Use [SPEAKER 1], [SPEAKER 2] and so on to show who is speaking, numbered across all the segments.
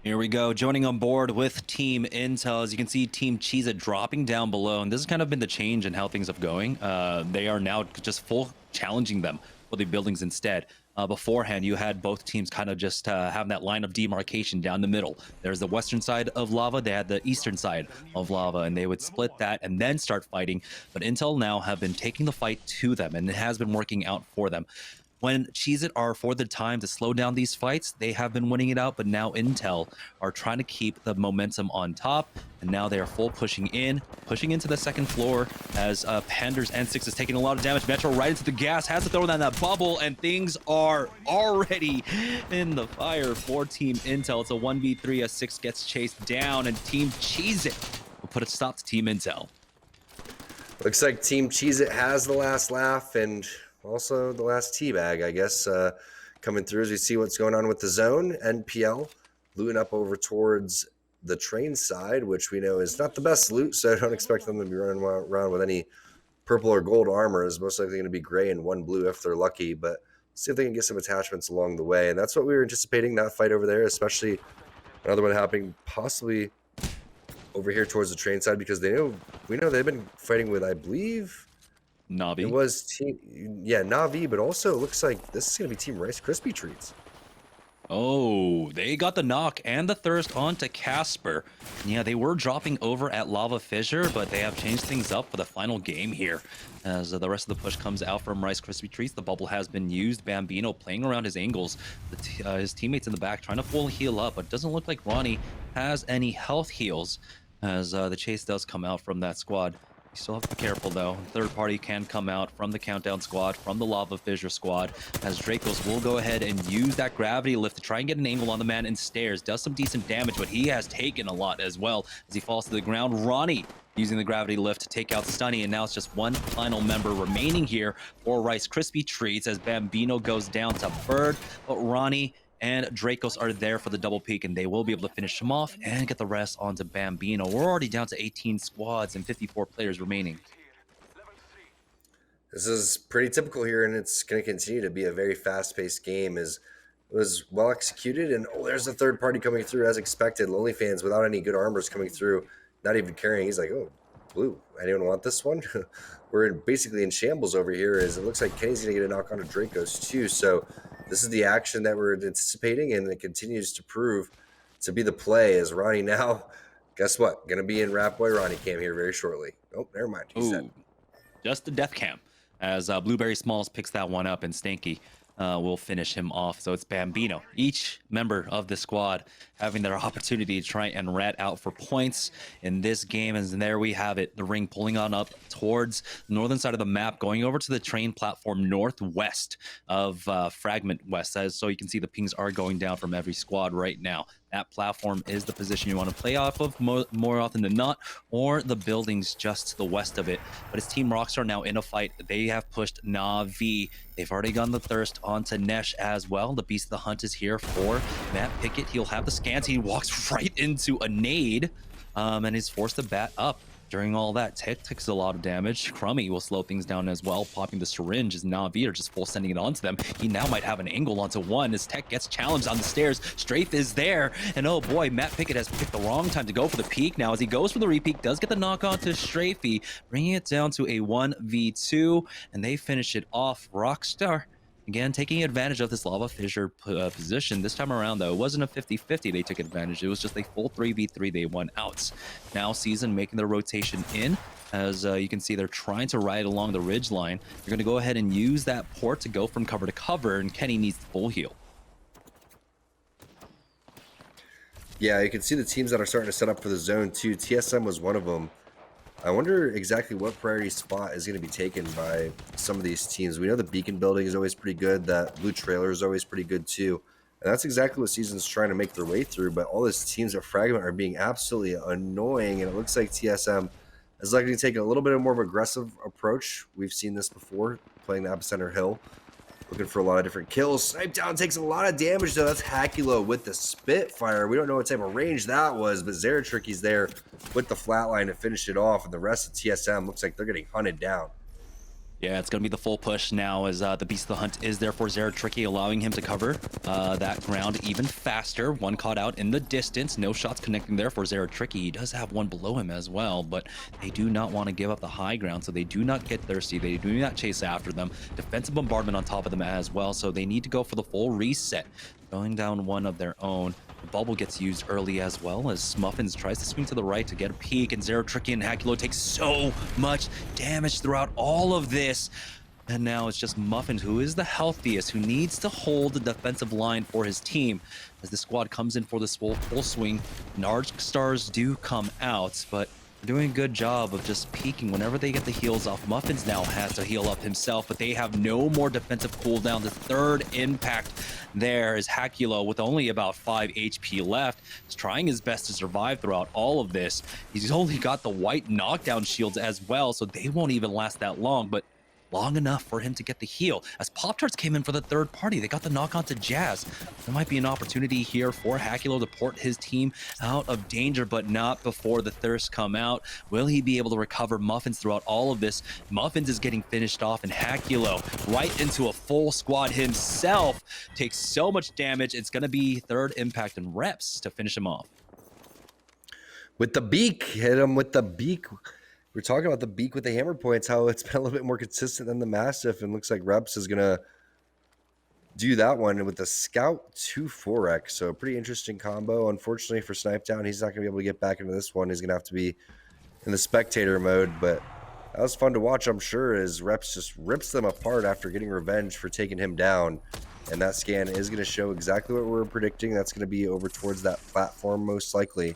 [SPEAKER 1] Here we go, joining on board with Team Intel. As you can see, Team Cheez It dropping down below, and this has kind of been the change in how things have going. They are now just full challenging them for the buildings instead. Beforehand, you had both teams kind of just have that line of demarcation down the middle. There's the western side of lava, they had the eastern side of lava, and they would split that and then start fighting. But Intel now have been taking the fight to them, and it has been working out for them. When Cheez It are for the time to slow down these fights, they have been winning it out, but now Intel are trying to keep the momentum on top, and now they are full pushing into the second floor as Pander's N6 is taking a lot of damage. Metro right into the gas, has to throw down that bubble, and things are already in the fire for Team Intel. It's a 1v3 as 6 gets chased down, and Team Cheez It will put a stop to Team Intel.
[SPEAKER 2] Looks like Team Cheez It has the last laugh and also the last teabag, I guess, coming through as we see what's going on with the zone. NPL looting up over towards the train side, which we know is not the best loot, so I don't expect them to be running around with any purple or gold armor. It's most likely going to be gray and one blue if they're lucky, but see if they can get some attachments along the way. And that's what we were anticipating, that fight over there, especially another one happening possibly over here towards the train side, because we know they've been fighting with, I believe,
[SPEAKER 1] Navi.
[SPEAKER 2] It was Navi, but also it looks like this is going to be Team Rice Krispie Treats.
[SPEAKER 1] Oh, they got the knock and the thirst onto Casper. Yeah, they were dropping over at Lava Fissure, but they have changed things up for the final game here. As the rest of the push comes out from Rice Krispie Treats, the bubble has been used. Bambino playing around his angles. His teammates in the back trying to full heal up, but it doesn't look like Ronnie has any health heals as the chase does come out from that squad. You still have to be careful though. Third party can come out from the Countdown squad, from the Lava Fissure squad, as Dracos will go ahead and use that gravity lift to try and get an angle on the man in stairs. Does some decent damage, but he has taken a lot as well as he falls to the ground. Ronnie using the gravity lift to take out Stunny, and now it's just one final member remaining here for Rice Krispie Treats as Bambino goes down to Bird, but Ronnie and Dracos are there for the double peak, and they will be able to finish him off and get the rest onto Bambino. We're already down to 18 squads and 54 players remaining.
[SPEAKER 2] This is pretty typical here, and it's going to continue to be a very fast-paced game. It was well executed, and there's a third party coming through as expected. Lonely Fans without any good armors coming through, not even carrying. He's like, oh, blue. Anyone want this one? We're basically in shambles over here, as it looks like Kenny's going to get a knock on Dracos too. So this is the action that we're anticipating, and it continues to prove to be the play as Ronnie now, guess what? Going to be in Rap Boy Ronnie cam here very shortly. Oh, never mind.
[SPEAKER 1] Ooh, just the death cam as Blueberry Smalls picks that one up, and Stanky will finish him off. So it's Bambino, each member of the squad having their opportunity to try and rat out for points in this game. And there we have it, the ring pulling on up towards the northern side of the map, going over to the train platform northwest of Fragment West. So you can see the pings are going down from every squad right now. That platform is the position you want to play off of more often than not, or the buildings just to the west of it. But it's Team Rockstar now in a fight. They have pushed Navi. They've already gotten the thirst onto Nesh as well. The Beast of the Hunt is here for Matt Pickett. He'll have the scans. He walks right into a nade and is forced to bat up. During all that, Tech takes a lot of damage. Crummy will slow things down as well, popping the syringe as Navi are just full sending it onto them. He now might have an angle onto one as Tech gets challenged on the stairs. Strafe is there, and oh boy, Matt Pickett has picked the wrong time to go for the peak now as he goes for the repeak, does get the knock on to Strafey, bringing it down to a 1v2, and they finish it off. Rockstar again, taking advantage of this Lava Fissure position. This time around, though, it wasn't a 50-50 they took advantage. It was just a full 3v3 they won out. Now Season making their rotation in. As you can see, they're trying to ride along the ridge line. They're going to go ahead and use that port to go from cover to cover, and Kenny needs the full heal.
[SPEAKER 2] Yeah, you can see the teams that are starting to set up for the zone, too. TSM was one of them. I wonder exactly what priority spot is going to be taken by some of these teams. We know the Beacon building is always pretty good. That blue trailer is always pretty good too. And that's exactly what Season's trying to make their way through. But all these teams at Fragment are being absolutely annoying. And it looks like TSM is likely to take a little bit more of an aggressive approach. We've seen this before, playing the Epicenter Hill. Looking for a lot of different kills. Snipe down takes a lot of damage, though. That's Hakulo with the Spitfire. We don't know what type of range that was, but Zeratricky's there with the flatline to finish it off. And the rest of TSM looks like they're getting hunted down.
[SPEAKER 1] Yeah, it's going to be the full push now as the Beast of the Hunt is there for Zara Tricky, allowing him to cover that ground even faster. One caught out in the distance. No shots connecting there for Zara Tricky. He does have one below him as well, but they do not want to give up the high ground, so they do not get thirsty. They do not chase after them. Defensive bombardment on top of them as well, so they need to go for the full reset. Going down one of their own. The bubble gets used early as well as Muffins tries to swing to the right to get a peek, and Zero Tricky and Hakulo take so much damage throughout all of this. And now it's just Muffins, who is the healthiest, who needs to hold the defensive line for his team. As the squad comes in for this full swing, Narg stars do come out, but they're doing a good job of just peeking whenever they get the heals off. Muffins now has to heal up himself, but they have no more defensive cooldown. The third impact there is Hakulo with only about 5 HP left. He's trying his best to survive throughout all of this. He's only got the white knockdown shields as well, so they won't even last that long, but long enough for him to get the heal. As Pop-Tarts came in for the third party, they got the knock on to Jazz. There might be an opportunity here for Hakulo to port his team out of danger, but not before the thirst come out. Will he be able to recover Muffins throughout all of this? Muffins is getting finished off, and Hakulo, right into a full squad himself, takes so much damage. It's going to be third impact and reps to finish him off.
[SPEAKER 2] With the beak, hit him with the beak. We're talking about the beak with the hammer points, how it's been a little bit more consistent than the Mastiff, and looks like Reps is going to do that one with the Scout 2-4X. So pretty interesting combo. Unfortunately for Snipe Down, he's not going to be able to get back into this one. He's going to have to be in the spectator mode, but that was fun to watch, I'm sure, as Reps just rips them apart after getting revenge for taking him down. And that scan is going to show exactly what we're predicting. That's going to be over towards that platform most likely.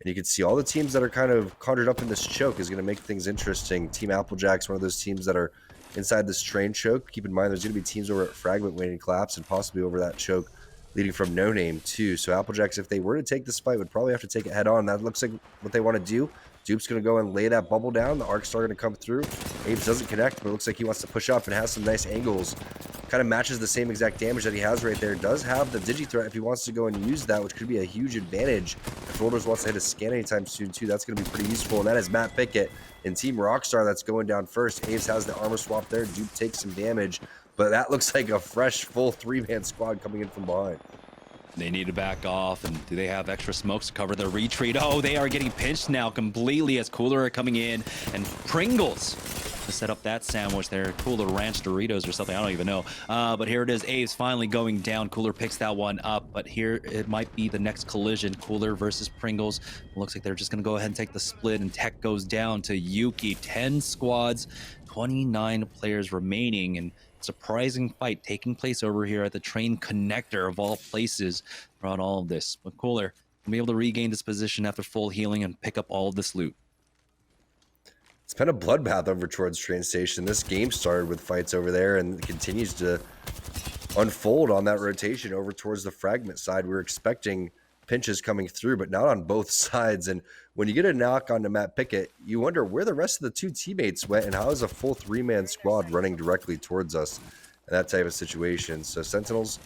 [SPEAKER 2] And you can see all the teams that are kind of conjured up in this choke is going to make things interesting. Team Applejack's one of those teams that are inside this train choke. Keep in mind, there's going to be teams over at Fragment waiting to collapse and possibly over that choke leading from No Name too. So Applejacks, if they were to take this fight, would probably have to take it head on. That looks like what they want to do. Dupe's going to go and lay that bubble down. The Arc Star going to come through. Ames doesn't connect, but it looks like he wants to push up and has some nice angles. Kind of matches the same exact damage that he has right there. Does have the Digi threat if he wants to go and use that, which could be a huge advantage. If Rollers wants to hit a scan anytime soon too, that's going to be pretty useful. And that is Matt Pickett and Team Rockstar that's going down first. Aves has the armor swap there. Dupe takes some damage, but that looks like a fresh full 3-man squad coming in from behind.
[SPEAKER 1] They need to back off, and do they have extra smokes to cover their retreat? Oh, they are getting pinched now completely as Cooler are coming in, and Pringles to set up that sandwich there. Cooler Ranch Doritos or something, I don't even know. But here it is, Aves finally going down. Cooler picks that one up, but here it might be the next collision. Cooler versus Pringles. Looks like they're just going to go ahead and take the split, and Tech goes down to Yuki. 10 squads, 29 players remaining, and surprising fight taking place over here at the train connector of all places throughout all of this. But Cooler will be able to regain this position after full healing and pick up all of this loot.
[SPEAKER 2] It's been a bloodbath over towards train station. This game started with fights over there and continues to unfold on that rotation over towards the Fragment side. We're expecting pinches coming through, but not on both sides. And when you get a knock onto Matt Pickett, you wonder where the rest of the two teammates went and how is a full 3-man squad running directly towards us in that type of situation. So Sentinels,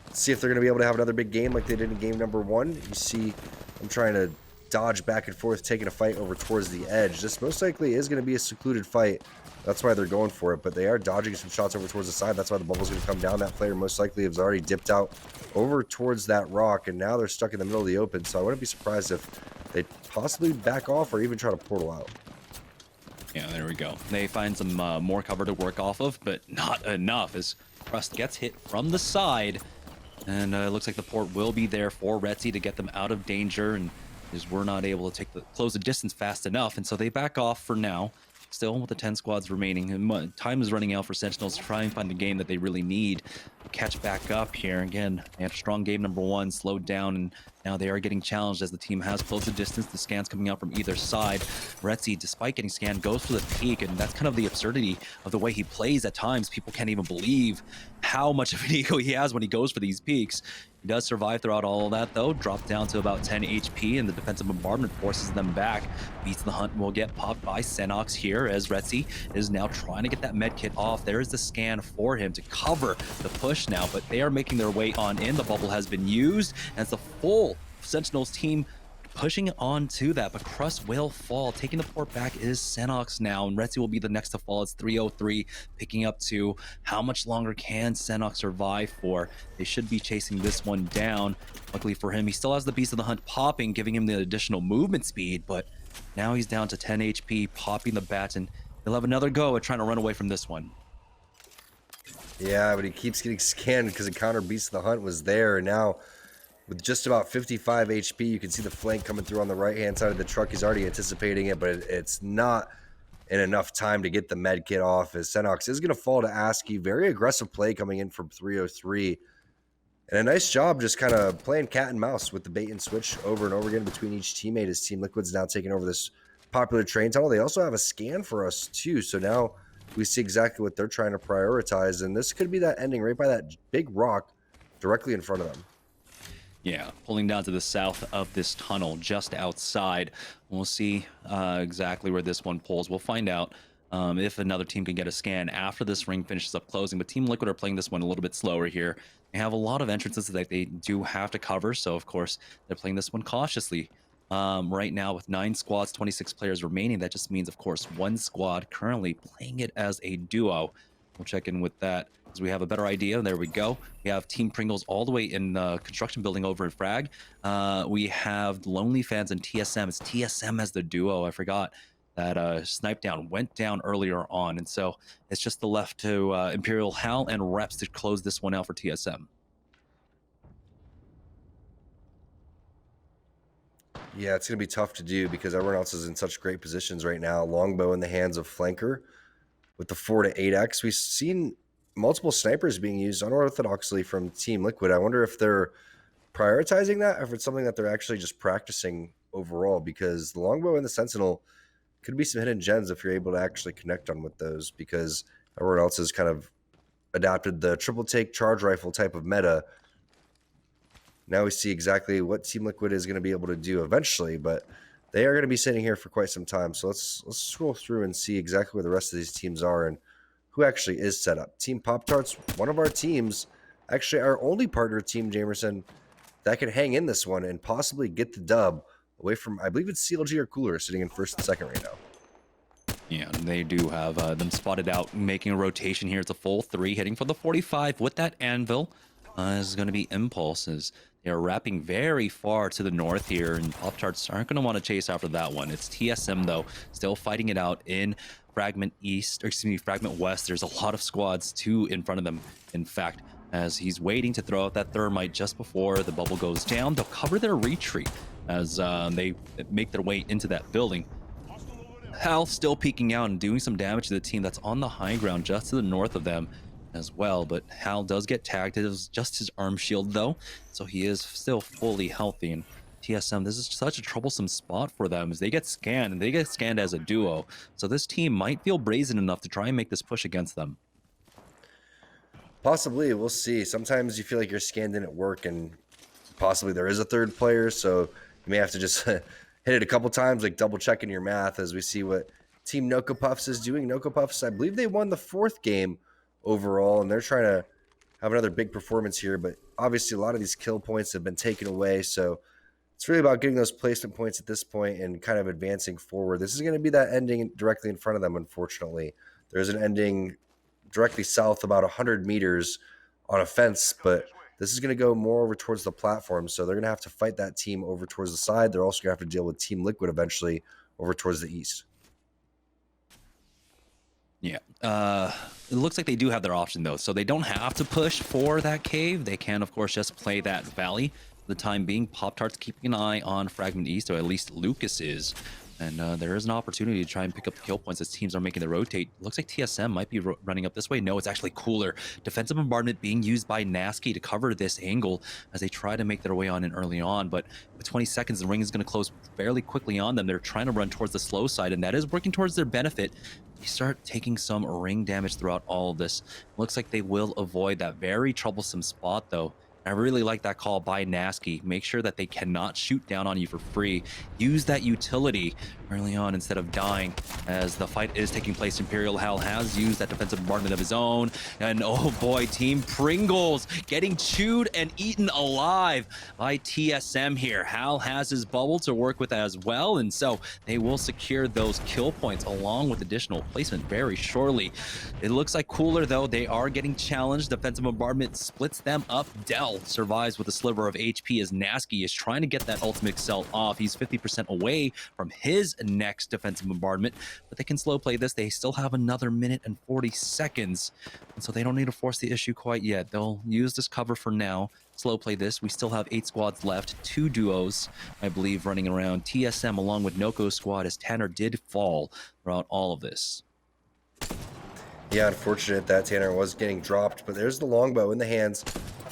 [SPEAKER 2] let's see if they're going to be able to have another big game like they did in game number 1. You see, I'm trying to dodge back and forth, taking a fight over towards the edge. This most likely is going to be a secluded fight. That's why they're going for it, but they are dodging some shots over towards the side. That's why the bubble's going to come down. That player most likely has already dipped out over towards that rock, and now they're stuck in the middle of the open. So I wouldn't be surprised if they possibly back off or even try to portal out.
[SPEAKER 1] Yeah, there we go. They find some more cover to work off of, but not enough as Crust gets hit from the side. And it looks like the port will be there for Retzi to get them out of danger, and is we're not able to close the distance fast enough, and so they back off for now. Still with the 10 squads remaining, and time is running out for Sentinels to try and find the game that they really need to catch back up here. Again, they had a strong game number 1, slowed down, and now they are getting challenged as the team has closed the distance. The scans coming out from either side. Retzi, despite getting scanned, goes for the peak, and that's kind of the absurdity of the way he plays at times. People can't even believe how much of an ego he has when he goes for these peaks. He does survive throughout all of that, though. Dropped down to about 10 HP, and the defensive bombardment forces them back. Beats the Hunt will get popped by Senox here, as Retzi is now trying to get that med kit off. There is the scan for him to cover the push now, but they are making their way on in. The bubble has been used, and it's the full Sentinels team pushing on to that, but Crust will fall. Taking the port back is Senox now, and Retzi will be the next to fall. It's 303, picking up 2. How much longer can Senox survive for? They should be chasing this one down. Luckily for him, he still has the Beast of the Hunt popping, giving him the additional movement speed, but now he's down to 10 HP, popping the bat, and he'll have another go at trying to run away from this one.
[SPEAKER 2] Yeah, but he keeps getting scanned because the counter Beast of the Hunt was there, and now with just about 55 HP, you can see the flank coming through on the right-hand side of the truck. He's already anticipating it, but it's not in enough time to get the med kit off, as Senox is going to fall to ASCII. Very aggressive play coming in from 303. And a nice job just kind of playing cat and mouse with the bait and switch over and over again between each teammate, as Team Liquid's now taking over this popular train tunnel. They also have a scan for us too, so now we see exactly what they're trying to prioritize, and this could be that ending right by that big rock directly in front of them.
[SPEAKER 1] Yeah, pulling down to the south of this tunnel, just outside. We'll see exactly where this one pulls. We'll find out if another team can get a scan after this ring finishes up closing. But Team Liquid are playing this one a little bit slower here. They have a lot of entrances that they do have to cover, so of course they're playing this one cautiously. Right now with 9 squads, 26 players remaining, that just means, of course, 1 squad currently playing it as a duo. We'll check in with that as we have a better idea. There we go. We have Team Pringles all the way in the construction building over in Frag. We have Lonely Fans and TSM. It's TSM as the duo. I forgot that Snipe Down went down earlier on. And so it's just the left to Imperial Hal and Reps to close this one out for TSM.
[SPEAKER 2] Yeah, it's going to be tough to do because everyone else is in such great positions right now. Longbow in the hands of Flanker with the 4 to 8x. We've seen multiple snipers being used unorthodoxly from Team Liquid. I wonder if they're prioritizing that or if it's something that they're actually just practicing overall, because the Longbow and the Sentinel could be some hidden gems if you're able to actually connect on with those, because everyone else has kind of adapted the triple take charge rifle type of meta. Now we see exactly what Team Liquid is going to be able to do eventually, but they are going to be sitting here for quite some time. So let's scroll through and see exactly where the rest of these teams are and who actually is set up. Team Pop-Tarts, one of our teams, actually our only partner team, Jamerson, that can hang in this one and possibly get the dub away from, I believe it's CLG or Cooler sitting in first and second right now.
[SPEAKER 1] Yeah, they do have them spotted out, making a rotation here. It's a full 3, hitting for the 45 with that anvil. Is going to be Impulses. They are wrapping very far to the north here, and Pop-Tarts aren't going to want to chase after that one. It's TSM, though, still fighting it out in Fragment East, or excuse me, Fragment West. There's a lot of squads, 2 in front of them, in fact, as he's waiting to throw out that thermite just before the bubble goes down. They'll cover their retreat as they make their way into that building. Hal still peeking out and doing some damage to the team that's on the high ground just to the north of them as well, but Hal does get tagged. It was just his arm shield though, so he is still fully healthy. And TSM, this is such a troublesome spot for them as they get scanned, and they get scanned as a duo, so this team might feel brazen enough to try and make this push against them.
[SPEAKER 2] Possibly, we'll see. Sometimes you feel like you're scanned in at work and possibly there is a third player, so you may have to just hit it a couple times, like double checking your math, as we see what Team Noco Puffs is doing. Noco Puffs, I believe they won the 4th game overall, and they're trying to have another big performance here, but obviously a lot of these kill points have been taken away, so it's really about getting those placement points at this point and kind of advancing forward. This is going to be that ending directly in front of them, unfortunately. There's an ending directly south about 100 meters on a fence, but this is going to go more over towards the platform, so they're going to have to fight that team over towards the side. They're also going to have to deal with Team Liquid eventually over towards the east.
[SPEAKER 1] Yeah, it looks like they do have their option though, so they don't have to push for that cave. They can, of course, just play that valley for the time being. Pop-Tarts keeping an eye on Fragment East, or at least Lucas is. And there is an opportunity to try and pick up the kill points as teams are making the rotate. Looks like TSM might be running up this way. No, it's actually Cooler. Defensive bombardment being used by Nasky to cover this angle as they try to make their way on in early on. But with 20 seconds, the ring is going to close fairly quickly on them. They're trying to run towards the slow side, and that is working towards their benefit. They start taking some ring damage throughout all of this. Looks like they will avoid that very troublesome spot, though. I really like that call by Nasky. Make sure that they cannot shoot down on you for free. Use that utility early on instead of dying as the fight is taking place. Imperial Hal has used that defensive bombardment of his own. And oh boy, Team Pringles getting chewed and eaten alive by TSM here. Hal has his bubble to work with as well. And so they will secure those kill points along with additional placement very shortly. It looks like Cooler, though, they are getting challenged. Defensive bombardment splits them up. Dell survives with a sliver of HP as Nasky is trying to get that ultimate cell off. He's 50% away from his next defensive bombardment, but they can slow play this. They still have another minute and 40 seconds, and so they don't need to force the issue quite yet. They'll use this cover for now, slow play this. We still have 8 squads left, 2 duos, I believe, running around. TSM along with Noko's squad as Tanner did fall throughout all of this.
[SPEAKER 2] Yeah, unfortunate that Tanner was getting dropped, but there's the longbow in the hands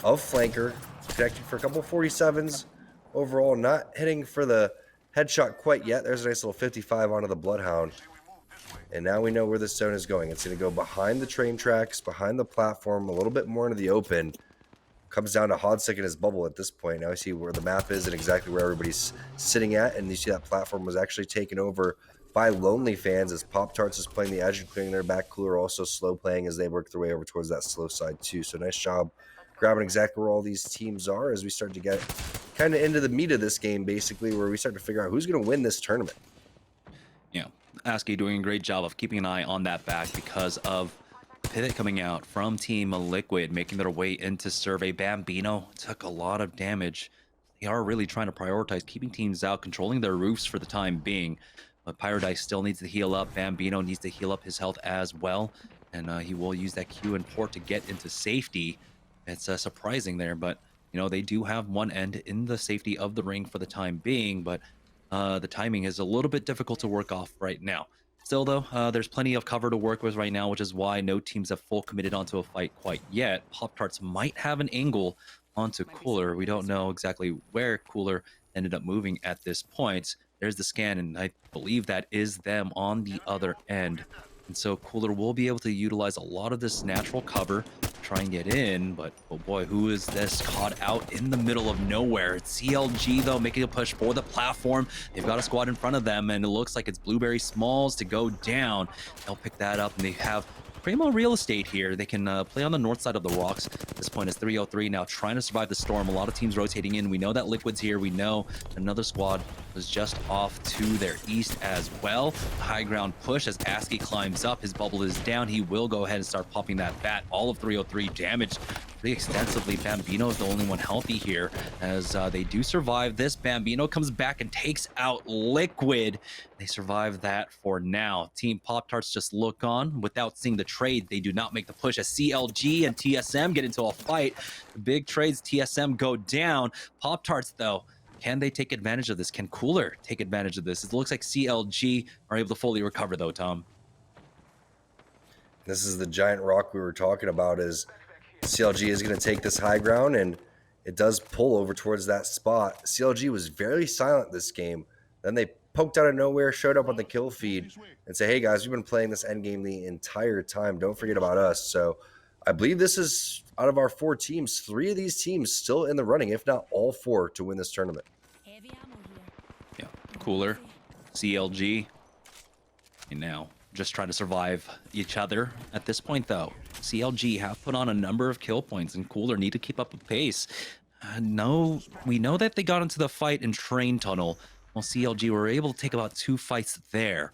[SPEAKER 2] of Flanker, connecting for a couple 47s overall, not hitting for the headshot quite yet. There's a nice little 55 onto the Bloodhound. And now we know where this zone is going. It's going to go behind the train tracks, behind the platform, a little bit more into the open. Comes down to Hodsick and his bubble at this point. Now we see where the map is and exactly where everybody's sitting at. And you see that platform was actually taken over by Lonely Fans as Pop-Tarts is playing the edge and clearing their back. Cooler also slow playing as they work their way over towards that slow side too. So nice job grabbing exactly where all these teams are as we start to get kind of into the meat of this game, basically, where we start to figure out who's going to win this tournament.
[SPEAKER 1] Yeah, Askey doing a great job of keeping an eye on that back because of pivot coming out from Team Liquid, making their way into survey. Bambino took a lot of damage. They are really trying to prioritize keeping teams out, controlling their roofs for the time being. But Paradise still needs to heal up. Bambino needs to heal up his health as well. And he will use that Q and port to get into safety. It's surprising there, but you know, they do have one end in the safety of the ring for the time being, but the timing is a little bit difficult to work off right now. Still though, there's plenty of cover to work with right now, which is why no teams have full committed onto a fight quite yet. Pop-Tarts might have an angle onto Cooler. We don't know exactly where Cooler ended up moving at this point. There's the scan, and I believe that is them on the other end. And so Cooler will be able to utilize a lot of this natural cover to try and get in, but oh boy, who is this caught out in the middle of nowhere? It's CLG though, making a push for the platform. They've got a squad in front of them, and it looks like it's Blueberry Smalls to go down. They'll pick that up, and they have Primo real estate here. They can play on the north side of the rocks. At this point is 303 now, trying to survive the storm. A lot of teams rotating in. We know that Liquid's here. We know another squad was just off to their east as well. High ground push as Askey climbs up. His bubble is down. He will go ahead and start popping that bat. All of 303 damaged pretty extensively. Bambino is the only one healthy here as they do survive this. Bambino comes back and takes out Liquid. They survive that for now. Team Pop-Tarts just look on without seeing the trade. They do not make the push as CLG and TSM get into a fight. The big trades, TSM go down. Pop-Tarts though, can they take advantage of this? Can Cooler take advantage of this? It looks like CLG are able to fully recover though, Tom.
[SPEAKER 2] This is the giant rock we were talking about. Is CLG is going to take this high ground, and it does pull over towards that spot. CLG was very silent this game. Then they poked out of nowhere, showed up on the kill feed, and say, hey guys, we've been playing this end game the entire time. Don't forget about us. So I believe this is, out of our 4 teams, 3 of these teams still in the running, if not all 4, to win this tournament.
[SPEAKER 1] Yeah, Cooler, CLG, and now just trying to survive each other at this point though. CLG have put on a number of kill points, and Cooler need to keep up with pace. No, we know that they got into the fight in Train Tunnel. Well, CLG were able to take about 2 fights there.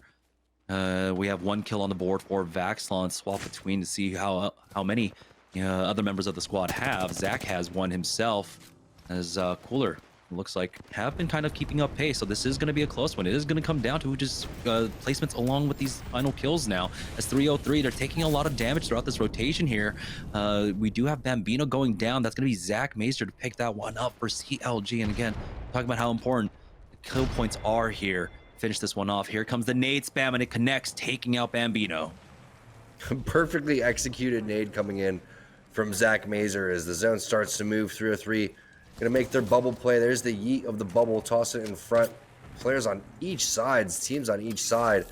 [SPEAKER 1] We have 1 kill on the board for Vaxlon. Swap between to see how many other members of the squad have. Zach has 1 himself, as Cooler looks like have been kind of keeping up pace. So this is going to be a close one. It is going to come down to just placements along with these final kills now. As 303, they're taking a lot of damage throughout this rotation here. We do have Bambino going down. That's going to be Zach Maester to pick that one up for CLG. And again, talking about how important the kill points are here. Finish this one off. Here comes the nade spam, and it connects, taking out Bambino.
[SPEAKER 2] Perfectly executed nade coming in from Zach Mazer as the zone starts to move. 303 gonna make their bubble play. There's the yeet of the bubble, toss it in front. Players on each side, teams on each side.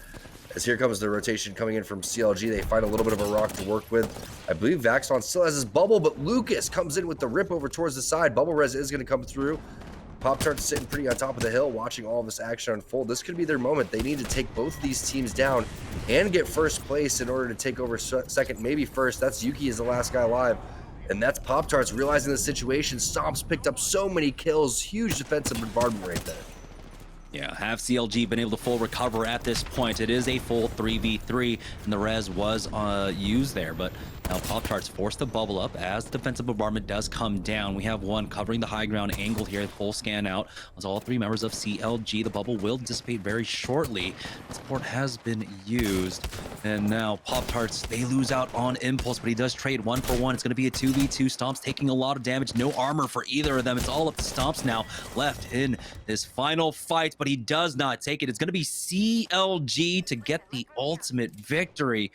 [SPEAKER 2] As here comes the rotation coming in from CLG. They find a little bit of a rock to work with. I believe Vaxon still has his bubble, but Lucas comes in with the rip over towards the side. Bubble Res is going to come through. Pop-Tart's sitting pretty on top of the hill, watching all of this action unfold. This could be their moment. They need to take both of these teams down and get first place in order to take over second, maybe first. That's Yuki is the last guy alive. And that's Pop-Tarts realizing the situation. Stomp's picked up so many kills. Huge defensive bombardment right there.
[SPEAKER 1] Yeah, have CLG been able to full recover at this point? It is a full 3v3, and the res was used there, but now Pop-Tarts forced the bubble up as the defensive bombardment does come down. We have one covering the high ground angle here, full scan out. As all three members of CLG, the bubble will dissipate very shortly. Support has been used, and now Pop-Tarts, they lose out on Impulse, but he does trade 1-for-1. It's going to be a 2v2. Stomp's taking a lot of damage, no armor for either of them. It's all up to Stomp's now left in this final fight, but he does not take it. It's going to be CLG to get the ultimate victory.